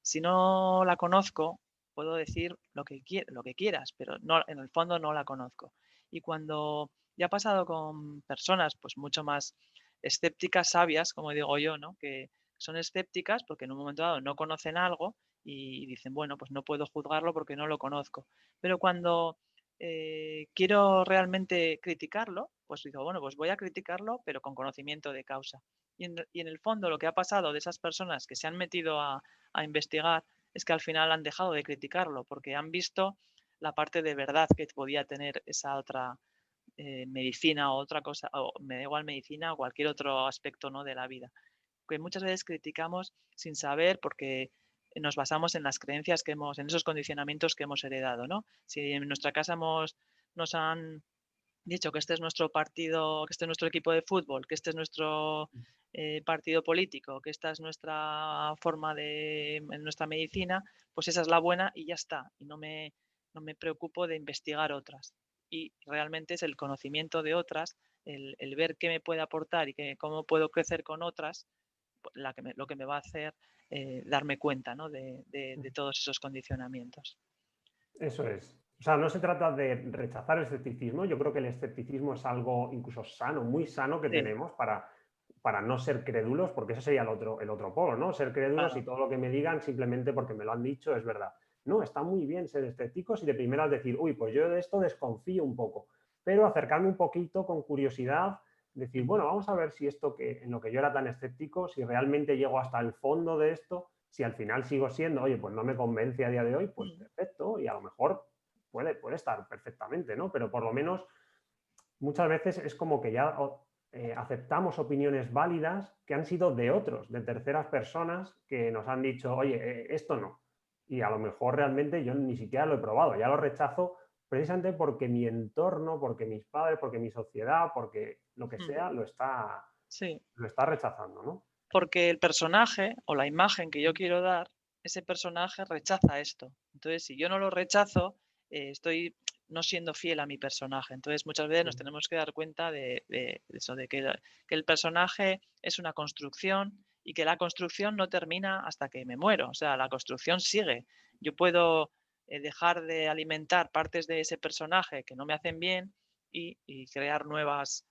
Si no la conozco, puedo decir lo que quieras, pero no, en el fondo no la conozco. Y cuando ya ha pasado con personas pues mucho más escépticas, sabias, como digo yo, ¿no? Que son escépticas porque en un momento dado no conocen algo y dicen, bueno, pues no puedo juzgarlo porque no lo conozco. Pero cuando quiero realmente criticarlo, pues digo, bueno, pues voy a criticarlo, pero con conocimiento de causa. Y en el fondo lo que ha pasado de esas personas que se han metido a investigar es que al final han dejado de criticarlo porque han visto la parte de verdad que podía tener esa otra medicina o otra cosa, o me da igual medicina o cualquier otro aspecto, ¿no? De la vida. Que muchas veces criticamos sin saber porque nos basamos en las creencias en esos condicionamientos que hemos heredado, ¿no? Si en nuestra casa nos han dicho que este es nuestro partido, que este es nuestro equipo de fútbol, que este es nuestro partido político, que esta es nuestra forma en nuestra medicina, pues esa es la buena y ya está. Y no me preocupo de investigar otras. Y realmente es el conocimiento de otras, el ver qué me puede aportar y cómo puedo crecer con otras, lo que me va a hacer darme cuenta, ¿no? de todos esos condicionamientos. Eso es. O sea, no se trata de rechazar el escepticismo. Yo creo que el escepticismo es algo incluso sano, muy sano que Sí, tenemos para no ser crédulos, porque ese sería el otro polo, ¿no? Ser crédulos y claro. todo lo que me digan simplemente porque me lo han dicho es verdad. No, está muy bien ser escépticos y de primeras decir, uy, pues yo de esto desconfío un poco, pero acercarme un poquito con curiosidad, decir, Ujú, bueno, vamos a ver si esto que en lo que yo era tan escéptico, si realmente llego hasta el fondo de esto, si al final sigo siendo, oye, pues no me convence a día de hoy, pues ujú, perfecto, y a lo mejor puede estar perfectamente, ¿no? Pero por lo menos muchas veces es como que ya aceptamos opiniones válidas que han sido de otros, de terceras personas que nos han dicho, oye, esto no. Y a lo mejor realmente yo ni siquiera lo he probado, ya lo rechazo precisamente porque mi entorno, porque mis padres, porque mi sociedad, porque lo que ujú. sea, Sí. lo está rechazando, ¿no? Porque el personaje o la imagen que yo quiero dar, ese personaje rechaza esto. Entonces, si yo no lo rechazo, estoy no siendo fiel a mi personaje. Entonces, muchas veces nos tenemos que dar cuenta de eso, de que el personaje es una construcción y que la construcción no termina hasta que me muero. O sea, la construcción sigue. Yo puedo dejar de alimentar partes de ese personaje que no me hacen bien y crear nuevos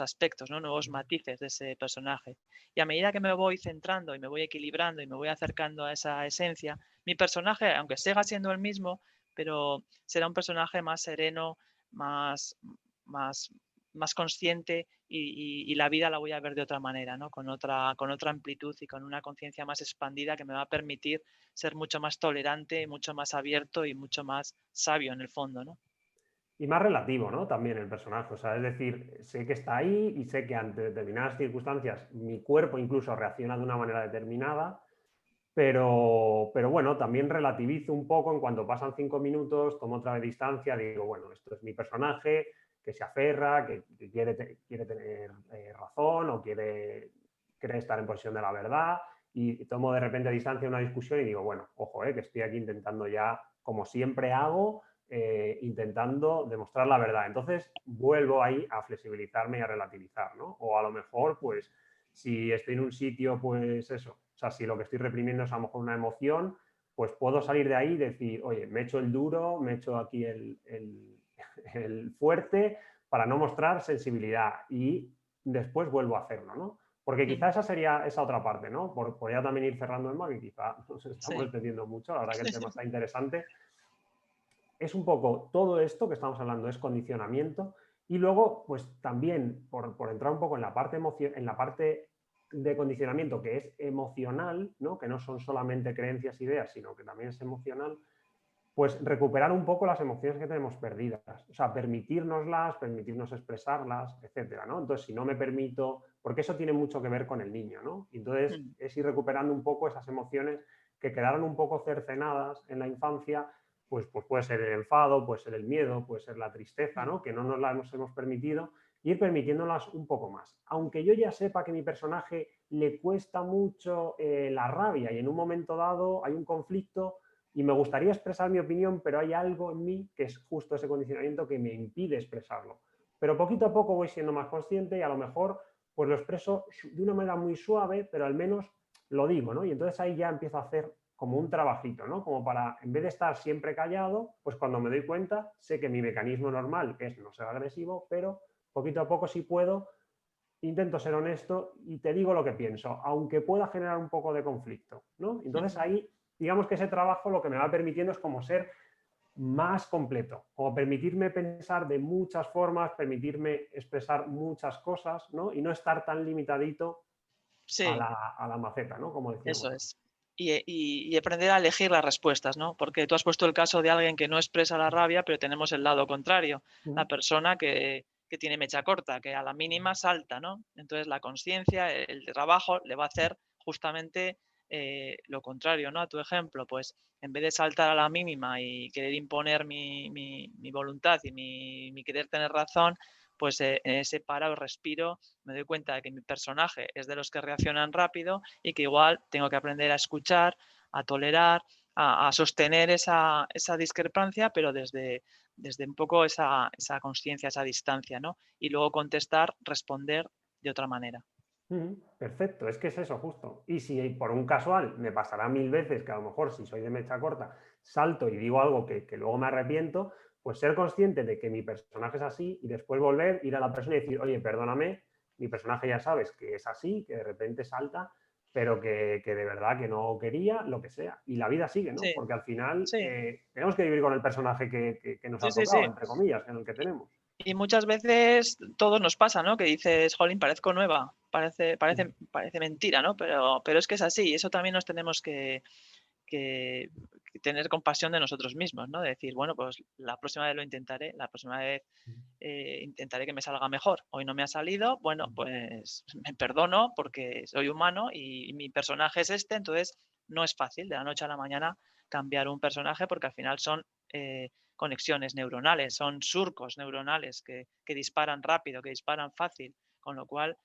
aspectos, ¿no? Nuevos matices de ese personaje. Y a medida que me voy centrando y me voy equilibrando y me voy acercando a esa esencia, mi personaje, aunque siga siendo el mismo, pero será un personaje más sereno, más, más, más consciente y la vida la voy a ver de otra manera, ¿no? Con otra amplitud y con una conciencia más expandida que me va a permitir ser mucho más tolerante, mucho más abierto y mucho más sabio en el fondo, ¿no? Y más relativo, ¿no? También el personaje. O sea, es decir, sé que está ahí y sé que ante determinadas circunstancias mi cuerpo incluso reacciona de una manera determinada, pero bueno, también relativizo un poco en cuanto pasan 5 minutos, tomo otra vez distancia, digo, bueno, esto es mi personaje, que se aferra, que quiere tener razón o quiere estar en posesión de la verdad y tomo de repente distancia en una discusión y digo, bueno, ojo, que estoy aquí intentando ya, como siempre hago, intentando demostrar la verdad. Entonces vuelvo ahí a flexibilizarme y a relativizar, ¿no? O a lo mejor, pues, si estoy en un sitio, pues eso, o sea, si lo que estoy reprimiendo es a lo mejor una emoción, pues puedo salir de ahí y decir, oye, me echo el duro, me echo aquí el fuerte para no mostrar sensibilidad y después vuelvo a hacerlo, ¿no? Porque quizá Ujú. esa sería esa otra parte, ¿no? Por ya también ir cerrando, Emma, que quizá nos estamos Sí. extendiendo mucho, la verdad que el tema está interesante. Es un poco todo esto que estamos hablando, es condicionamiento. Y luego, pues también, por entrar un poco en la parte, en la parte de condicionamiento que es emocional, ¿no? Que no son solamente creencias, ideas, sino que también es emocional, pues recuperar un poco las emociones que tenemos perdidas, o sea, permitirnoslas, permitirnos expresarlas, etcétera, ¿no? Entonces, si no me permito, porque eso tiene mucho que ver con el niño, ¿no? Entonces, Mm, es ir recuperando un poco esas emociones que quedaron un poco cercenadas en la infancia, pues puede ser el enfado, puede ser el miedo, puede ser la tristeza, mm, ¿no? Que no nos las hemos permitido, y ir permitiéndolas un poco más. Aunque yo ya sepa que a mi personaje le cuesta mucho la rabia y en un momento dado hay un conflicto, y me gustaría expresar mi opinión, pero hay algo en mí que es justo ese condicionamiento que me impide expresarlo. Pero poquito a poco voy siendo más consciente y a lo mejor pues lo expreso de una manera muy suave, pero al menos lo digo, ¿no? Y entonces ahí ya empiezo a hacer como un trabajito, ¿no? Como para, en vez de estar siempre callado, pues cuando me doy cuenta, sé que mi mecanismo normal es no ser agresivo, pero poquito a poco sí puedo, intento ser honesto y te digo lo que pienso, aunque pueda generar un poco de conflicto, ¿no? Entonces ujú. ahí, digamos que ese trabajo lo que me va permitiendo es como ser más completo, como permitirme pensar de muchas formas, permitirme expresar muchas cosas, ¿no? Y no estar tan limitadito Sí. a la maceta, ¿no? Como Eso decíamos antes. es. Y aprender a elegir las respuestas, ¿no? Porque tú has puesto el caso de alguien que no expresa la rabia, pero tenemos el lado contrario, la persona que tiene mecha corta, que a la mínima salta, ¿no? Entonces la conciencia, el trabajo le va a hacer justamente lo contrario, ¿no? A tu ejemplo, pues en vez de saltar a la mínima y querer imponer mi voluntad y mi querer tener razón, pues en ese paro respiro, me doy cuenta de que mi personaje es de los que reaccionan rápido y que igual tengo que aprender a escuchar, a tolerar, a sostener esa discrepancia, pero desde un poco esa consciencia, esa distancia, ¿no? Y luego contestar, responder de otra manera. Perfecto, es que es eso justo. Y si por un casual me pasará 1000 veces que a lo mejor si soy de mecha corta salto y digo algo que luego me arrepiento, pues ser consciente de que mi personaje es así y después volver, ir a la persona y decir, oye, perdóname, mi personaje ya sabes que es así, que de repente salta, pero que de verdad que no quería, lo que sea. Y la vida sigue, ¿no? Sí, Porque al final sí, tenemos que vivir con el personaje que nos sí, ha sí, tocado, sí. entre comillas, en el que tenemos. Y muchas veces todo nos pasa, ¿no? Que dices, jolín, parezco nueva, parece mentira, ¿no? Pero es que es así, eso también nos tenemos que tener compasión de nosotros mismos, ¿no? De decir, bueno, pues la próxima vez lo intentaré, la próxima vez intentaré que me salga mejor. Hoy no me ha salido, bueno, pues me perdono porque soy humano y mi personaje es este, entonces no es fácil de la noche a la mañana cambiar un personaje porque al final son conexiones neuronales, son surcos neuronales que disparan rápido, que disparan fácil, con lo cual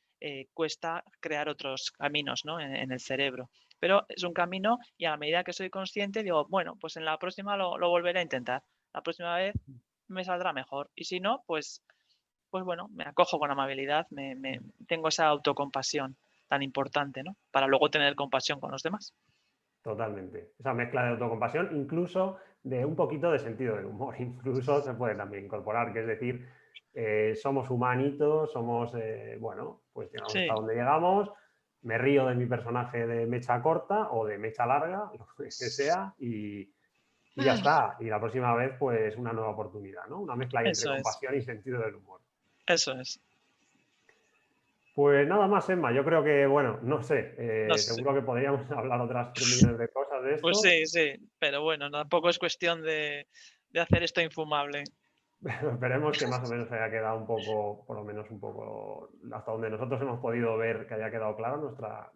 cuesta crear otros caminos, ¿no? en el cerebro. Pero es un camino y a la medida que soy consciente digo, bueno, pues en la próxima lo volveré a intentar. La próxima vez me saldrá mejor. Y si no, pues bueno, me acojo con amabilidad, tengo esa autocompasión tan importante, ¿no? Para luego tener compasión con los demás. Totalmente. Esa mezcla de autocompasión, incluso de un poquito de sentido del humor, incluso se puede también incorporar, que es decir, somos humanitos, somos, bueno, pues llegamos hasta Sí, donde llegamos, me río de mi personaje de mecha corta o de mecha larga, lo que sea, y ya está. Y la próxima vez, pues una nueva oportunidad, ¿no? Una mezcla ahí entre eso es, compasión y sentido del humor. eso es. Pues nada más, Emma. Yo creo que, bueno, no sé, No sé. seguro que podríamos hablar otras 3 millones de cosas de Pues esto. sí, sí, pero bueno, tampoco es cuestión de hacer esto infumable. Esperemos que más o menos haya quedado un poco, por lo menos un poco, hasta donde nosotros hemos podido ver que haya quedado claro nuestra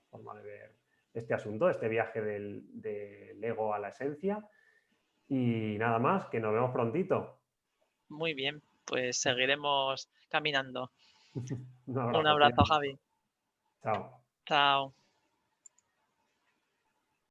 forma de ver este asunto, este viaje del ego a la esencia. Y nada más, que nos vemos prontito. Muy bien, pues seguiremos caminando. Un Un abrazo, abrazo, cuídate Javi. mucho. Chao. Chao.